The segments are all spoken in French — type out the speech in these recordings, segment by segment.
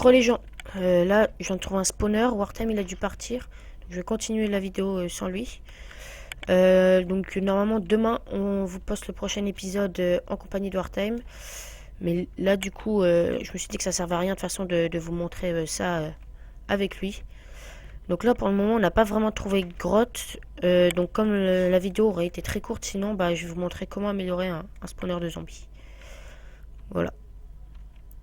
les gens, là je viens de trouver un spawner. Wartime il a dû partir. Donc, je vais continuer la vidéo sans lui. Donc normalement demain on vous poste le prochain épisode en compagnie de Wartime. Mais là du coup je me suis dit que ça servait à rien de toute façon de vous montrer ça avec lui. Donc là pour le moment on n'a pas vraiment trouvé de grotte. Donc comme la vidéo aurait été très courte sinon bah, je vais vous montrer comment améliorer un spawner de zombies. Voilà.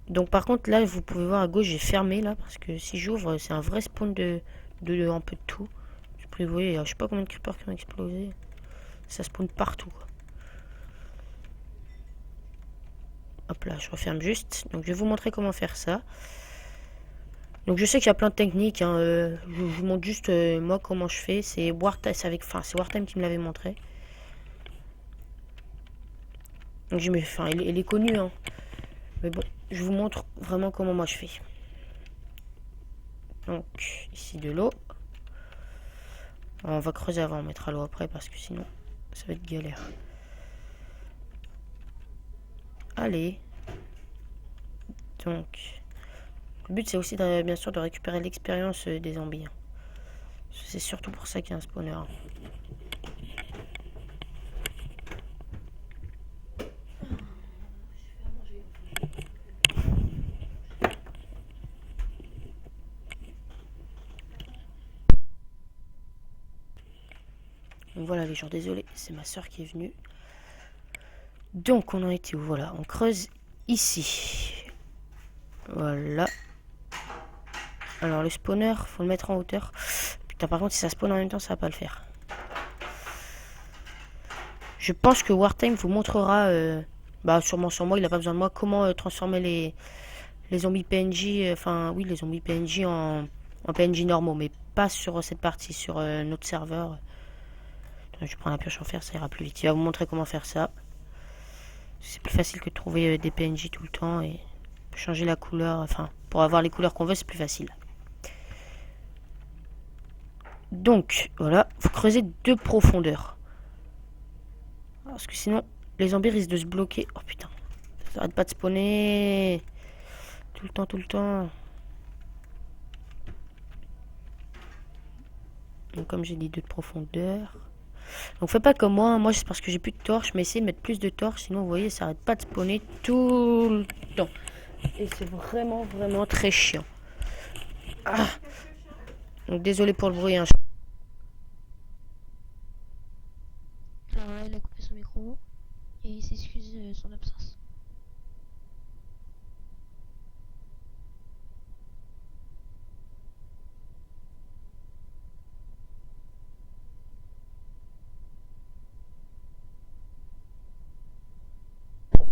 Donc par contre là vous pouvez voir à gauche j'ai fermé là parce que si j'ouvre c'est un vrai spawn de un peu de tout. Vous voyez, je sais pas combien de creepers qui ont explosé. Ça spawn partout quoi. Hop là, je referme juste. Donc je vais vous montrer comment faire ça. Donc je sais qu'il y a plein de techniques. Hein, je vous montre juste moi comment je fais. C'est Wartime qui me l'avait montré. Donc il est connu. Hein. Mais bon, je vous montre vraiment comment moi je fais. Donc ici de l'eau. On va creuser avant, on mettra l'eau après parce que sinon ça va être galère. Allez. Donc le but c'est aussi bien sûr de récupérer l'expérience des zombies. C'est surtout pour ça qu'il y a un spawner. Donc voilà les gens, désolé, c'est ma soeur qui est venue. Donc on en était où? Voilà, on creuse ici. Voilà. Alors le spawner, faut le mettre en hauteur. Putain, par contre si ça spawn en même temps, ça va pas le faire. Je pense que Wartime vous montrera, bah sûrement sur moi, il a pas besoin de moi, comment transformer les zombies PNJ, enfin oui les zombies PNJ en PNJ normaux, mais pas sur cette partie, sur notre serveur. Je vais prendre la pioche en fer, ça ira plus vite. Il va vous montrer comment faire ça. C'est plus facile que de trouver des PNJ tout le temps et changer la couleur. Enfin, pour avoir les couleurs qu'on veut, c'est plus facile. Donc, voilà, vous creusez de profondeur. Parce que sinon, les zombies risquent de se bloquer. Oh putain, ça arrête pas de spawner. Tout le temps, tout le temps. Donc, comme j'ai dit, de profondeur. Donc faites pas comme moi, moi c'est parce que j'ai plus de torches, mais essayez de mettre plus de torches, sinon vous voyez ça arrête pas de spawner tout le temps. Et c'est vraiment très chiant. Ah. Donc désolé pour le bruit. Hein. Alors là, il a coupé son micro et il s'excuse de son absence.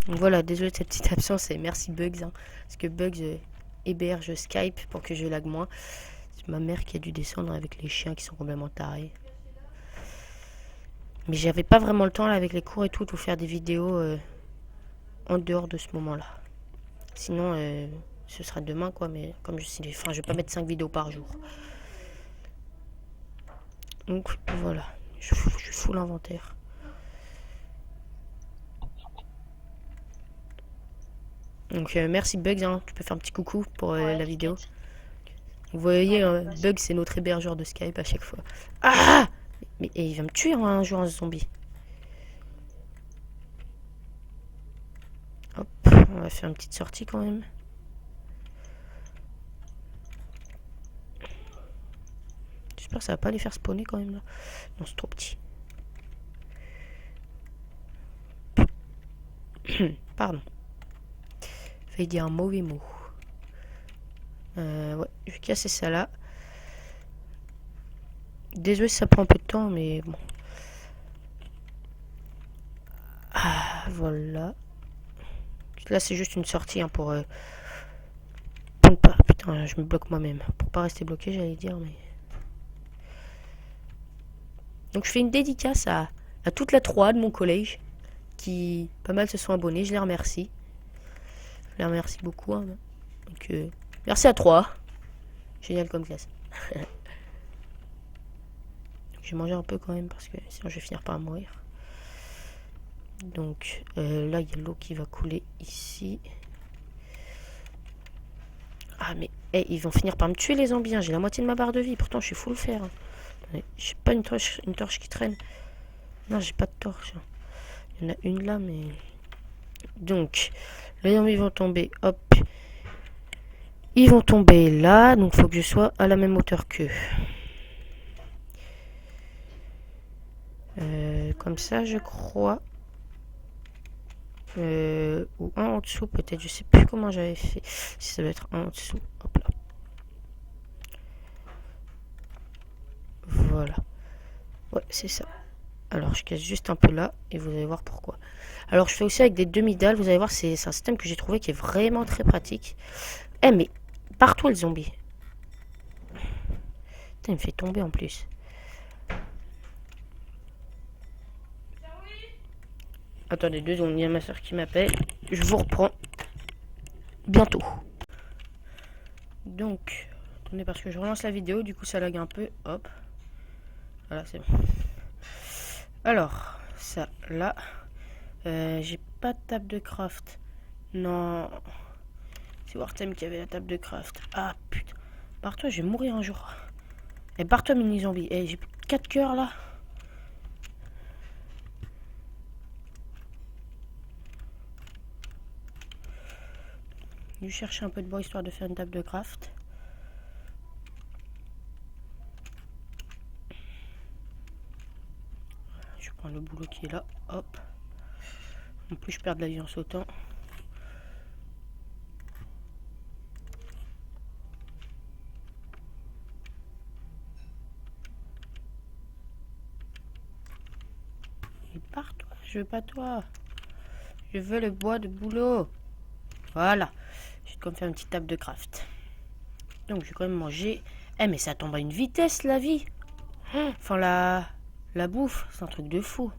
Donc voilà, désolé de cette petite absence et merci Bugs. Hein, parce que Bugs héberge Skype pour que je lag moins. C'est ma mère qui a dû descendre avec les chiens qui sont complètement tarés. Mais j'avais pas vraiment le temps là avec les cours et tout de vous faire des vidéos en dehors de ce moment-là. Sinon, ce sera demain quoi, mais comme je sais, enfin, je vais pas mettre 5 vidéos par jour. Donc voilà, je fous l'inventaire. Donc merci Bugs, hein. Tu peux faire un petit coucou pour la vidéo. Vous voyez, Bugs c'est notre hébergeur de Skype à chaque fois. Ah mais il va me tuer un jour un zombie. Hop, on va faire une petite sortie quand même. J'espère que ça va pas les faire spawner quand même là. Non, c'est trop petit. Pardon. Failli dire un mauvais mot. Ouais, je vais casser ça là. Désolé si ça prend un peu de temps, mais bon. Ah, voilà. Là, c'est juste une sortie hein, pour ne pas. Putain, je me bloque moi-même. Pour pas rester bloqué, j'allais dire, mais. Donc, je fais une dédicace à toute la 3 de mon collège qui, pas mal, se sont abonnés. Je les remercie. Je les remercie beaucoup. Hein. Donc, merci à 3. Génial comme classe. Je vais manger un peu quand même parce que sinon je vais finir par mourir. Donc là il y a l'eau qui va couler ici. Ah mais Eh, ils vont finir par me tuer les zombies, hein. J'ai la moitié de ma barre de vie, pourtant je suis full fer. Hein. J'ai pas une torche qui traîne. Non, j'ai pas de torche. Il y en a une là, mais... Donc, les zombies vont tomber, hop. Ils vont tomber là, donc faut que je sois à la même hauteur qu'eux. Comme ça, je crois. Ou un en dessous, peut-être. Je sais plus comment j'avais fait. Si ça doit être un en dessous. Hop là. Voilà. Ouais, c'est ça. Alors, je casse juste un peu là et vous allez voir pourquoi. Alors, je fais aussi avec des demi-dalles. Vous allez voir, c'est un système que j'ai trouvé qui est vraiment très pratique. Eh, mais partout le zombie. Putain, il me fait tomber en plus. Attendez 2 secondes, il y a ma soeur qui m'appelle. Je vous reprends bientôt. Donc, attendez parce que je relance la vidéo, du coup ça lag un peu. Hop. Voilà, c'est bon. Alors, ça, là. J'ai pas de table de craft. Non. C'est Wartem qui avait la table de craft. Ah, putain. Barre-toi, je vais mourir un jour. Eh, barre-toi, mini zombie. Eh, j'ai 4 cœurs, là. Je vais chercher un peu de bois, histoire de faire une table de craft. Je prends le boulot qui est là. Hop. En plus, je perds de la vie en sautant. Et pars-toi, je veux pas toi. Je veux le bois de boulot. Voilà. Je vais comme faire une petite table de craft. Donc, je vais quand même manger. Eh, mais ça tombe à une vitesse, la vie. Enfin, la bouffe, c'est un truc de fou.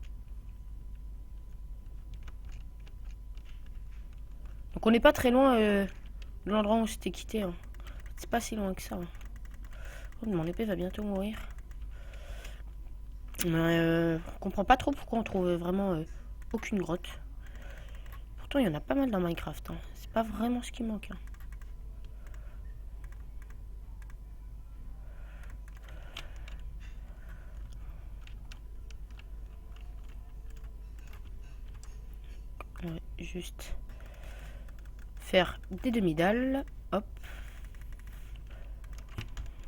Donc, on n'est pas très loin de l'endroit où on s'était quitté. Hein. C'est pas si loin que ça. Hein. Oh, mon épée va bientôt mourir. On comprend pas trop pourquoi on trouve vraiment aucune grotte. Pourtant, il y en a pas mal dans Minecraft. Hein. C'est pas vraiment ce qui manque. Hein. On va juste faire des demi-dalles. Hop.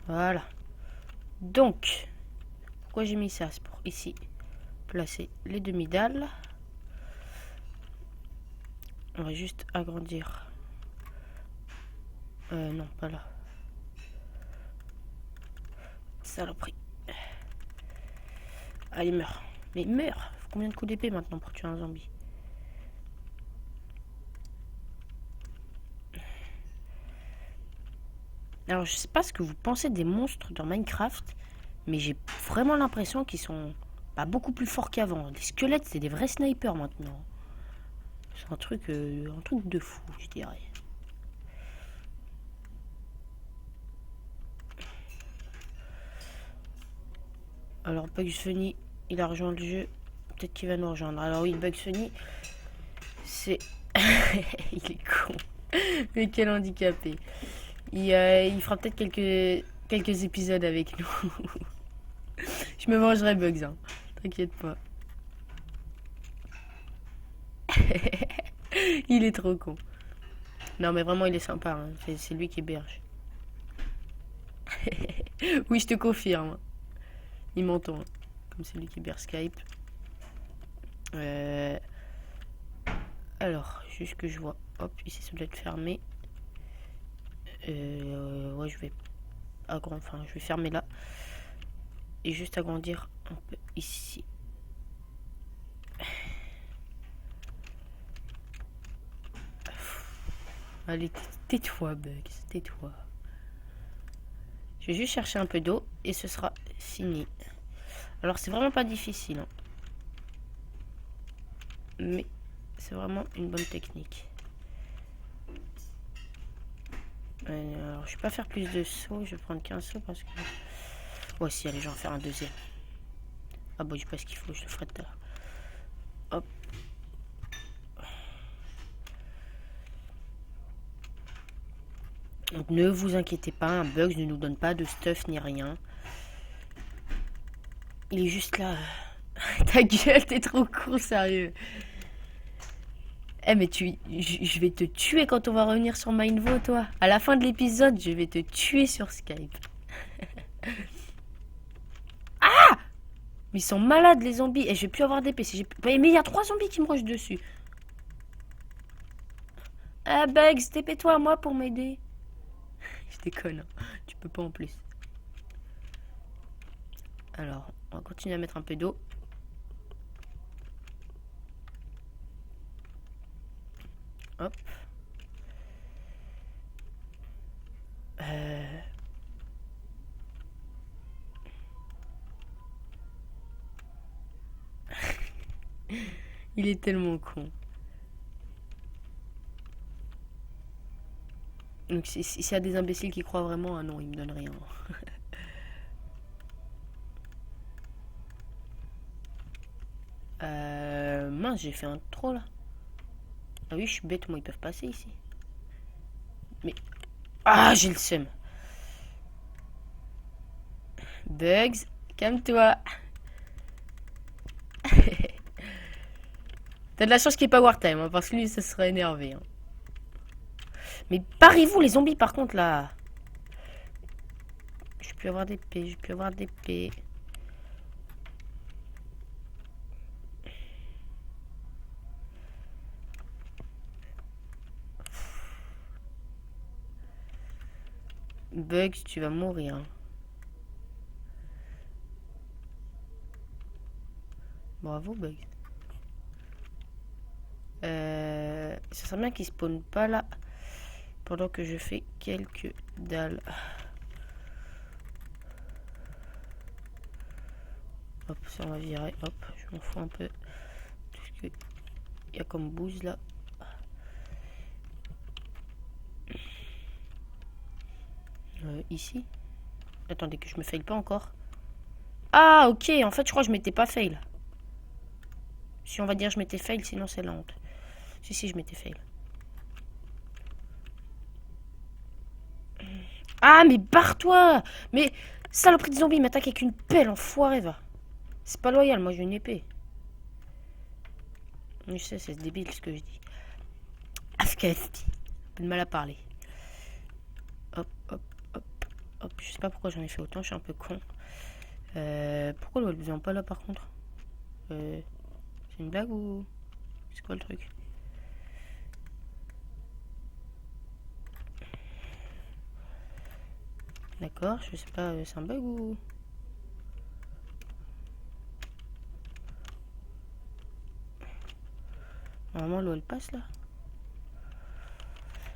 Voilà. Donc, pourquoi j'ai mis ça? C'est pour ici placer les demi-dalles. On va juste agrandir. Non, pas là. Saloperie. Allez, meurs. Mais meurs. Faut combien de coups d'épée maintenant pour tuer un zombie? Alors, je sais pas ce que vous pensez des monstres dans Minecraft, mais j'ai vraiment l'impression qu'ils sont pas beaucoup plus forts qu'avant. Les squelettes, c'est des vrais snipers maintenant. C'est un truc de fou, je dirais. Alors, Bugs Bunny, il a rejoint le jeu. Peut-être qu'il va nous rejoindre. Alors oui, Bugs Bunny, c'est... il est con. Mais quel handicapé. Il fera peut-être quelques épisodes avec nous. Je me vengerai, Bugs, hein. T'inquiète pas. Il est trop con. Non, mais vraiment, il est sympa. Hein. C'est lui qui héberge. Oui, je te confirme. Il m'entend. Hein. Comme c'est lui qui héberge Skype. Alors, juste que je vois. Hop, ici, ça doit être fermé. Ouais, je vais je vais fermer là. Et juste agrandir un peu ici. Allez, tais-toi, Bugs, tais-toi. Je vais juste chercher un peu d'eau et ce sera fini. Alors, c'est vraiment pas difficile. Hein. Mais c'est vraiment une bonne technique. Alors, je vais pas faire plus de sauts. Je vais prendre qu'un saut parce que... Ouais, si, allez, je vais en faire un deuxième. Ah bah, je sais pas ce qu'il faut, je le ferai tout à l'heure. Hop. Donc ne vous inquiétez pas, un Bugs ne nous donne pas de stuff ni rien. Il est juste là. Ta gueule, t'es trop con, sérieux. Eh mais je vais te tuer quand on va revenir sur Mindvo, toi. À la fin de l'épisode, je vais te tuer sur Skype. Ah! Mais ils sont malades, les zombies. Et je vais plus avoir d'épée. Mais il y a 3 zombies qui me rushent dessus. Ah, Bugs, TP-toi à moi pour m'aider. Je déconne, hein. Tu peux pas en plus. Alors, on va continuer à mettre un peu d'eau. Hop. Il est tellement con. Donc s'il y a des imbéciles qui croient vraiment, ah non, il me donne rien. Mince, j'ai fait un trop là. Ah oui, je suis bête, moi, ils peuvent passer ici. Mais... Ah, j'ai le seum. Bugs, calme-toi. T'as de la chance qu'il n'y ait pas Wartime, hein, parce que lui, ça serait énervé. Hein. Mais parez-vous, les zombies, par contre, là. Je peux avoir d'épée, je peux avoir d'épée. Bugs, tu vas mourir. Bravo, Bugs. Ça serait bien qu'il spawn pas là. Pendant que je fais quelques dalles. Hop, ça on va virer. Hop, je m'en fous un peu. Tout ce qu'il y a comme bouse là. Ici. Attendez que je me fail pas encore. Ah ok, en fait je crois que je m'étais pas fail. Si on va dire je m'étais fail, sinon c'est la honte. Si, je m'étais fail. Ah mais barre-toi. Mais saloperie de zombie, il m'attaque avec une pelle, enfoiré va. C'est pas loyal, moi j'ai une épée. Je sais, c'est débile ce que je dis. Afkasti. Peu de mal à parler. Hop, hop, hop, hop. Je sais pas pourquoi j'en ai fait autant, je suis un peu con. Pourquoi le vient pas là par contre? C'est une blague ou... C'est quoi le truc? D'accord, je sais pas, c'est un bug ou... Normalement l'eau elle passe là.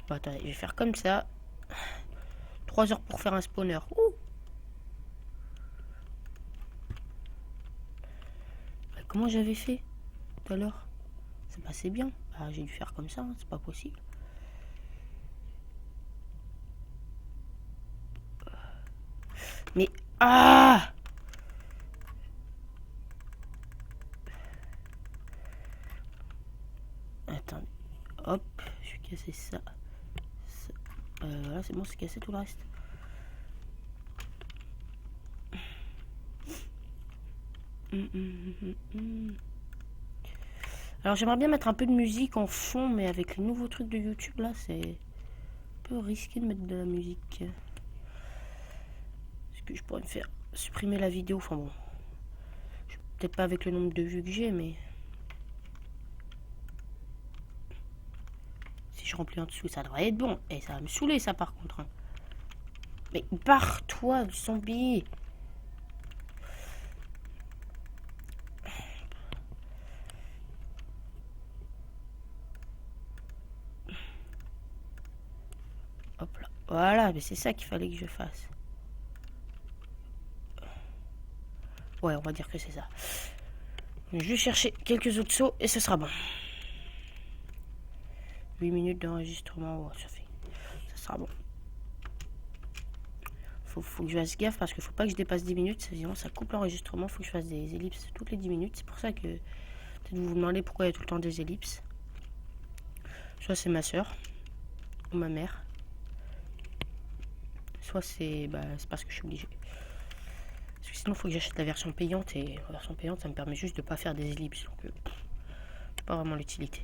Bon attendez, je vais faire comme ça. 3 heures pour faire un spawner. Ouh. Comment j'avais fait tout à l'heure? Ça passait bien. Ah j'ai dû faire comme ça, hein, c'est pas possible. Mais... Ah! Attendez. Hop, je vais casser ça. Voilà, c'est bon, c'est cassé tout le reste. Alors j'aimerais bien mettre un peu de musique en fond, mais avec les nouveaux trucs de YouTube là, c'est un peu risqué de mettre de la musique. Est-ce que je pourrais me faire supprimer la vidéo? Enfin bon, peut-être pas avec le nombre de vues que j'ai, mais si je remplis en dessous, ça devrait être bon. Et ça va me saouler ça par contre. Hein. Mais barre-toi, zombie. Hop là. Voilà, mais c'est ça qu'il fallait que je fasse. Ouais, on va dire que c'est ça. Je vais chercher quelques autres sauts et ce sera bon. 8 minutes d'enregistrement, ouais, ça sera bon. Faut que je fasse gaffe parce qu'il faut pas que je dépasse 10 minutes, sinon ça coupe l'enregistrement. Faut que je fasse des ellipses toutes les 10 minutes. C'est pour ça que peut-être vous vous demandez pourquoi il y a tout le temps des ellipses. Soit c'est ma soeur ou ma mère. soit c'est parce que je suis obligé. Parce que sinon, il faut que j'achète la version payante. Et la version payante, ça me permet juste de pas faire des ellipses. Donc, pas vraiment l'utilité.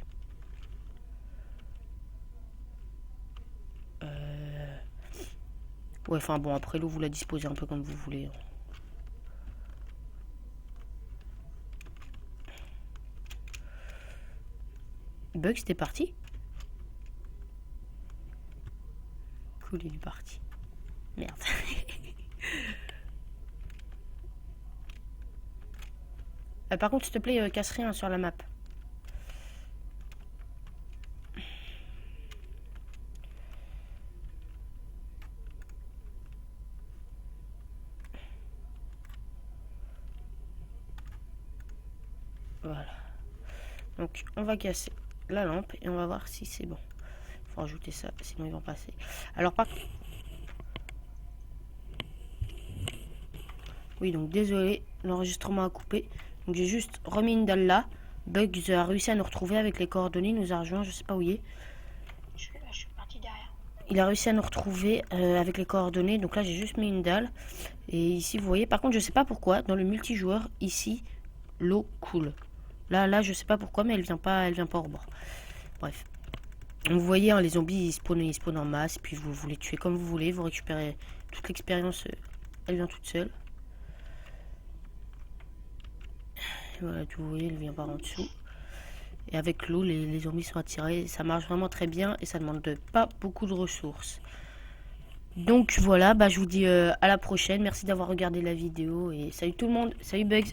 Ouais, enfin bon, après l'eau, vous la disposez un peu comme vous voulez. Bug, c'était parti. Cool, il est parti. Merde. Par contre, s'il te plaît, casse rien sur la map. Voilà. Donc, on va casser la lampe et on va voir si c'est bon. Faut rajouter ça, sinon ils vont passer. Alors, par contre... Oui, donc désolé, l'enregistrement a coupé. Donc, j'ai juste remis une dalle là. Bugs a réussi à nous retrouver avec les coordonnées, il nous a rejoint, je sais pas où il est. Je suis parti derrière. Il a réussi à nous retrouver avec les coordonnées. Donc là, j'ai juste mis une dalle. Et ici, vous voyez, par contre, je sais pas pourquoi, dans le multijoueur, ici, l'eau coule. Là, je sais pas pourquoi, mais elle vient pas au rebord. Bref. Donc, vous voyez, hein, les zombies, ils spawnent en masse. Puis vous les tuez comme vous voulez. Vous récupérez toute l'expérience. Elle vient toute seule. Et voilà, vous voyez, elle vient par en dessous. Et avec l'eau, les zombies sont attirés. Ça marche vraiment très bien. Et ça demande pas beaucoup de ressources. Donc voilà, je vous dis à la prochaine. Merci d'avoir regardé la vidéo. Et salut tout le monde. Salut Bugs.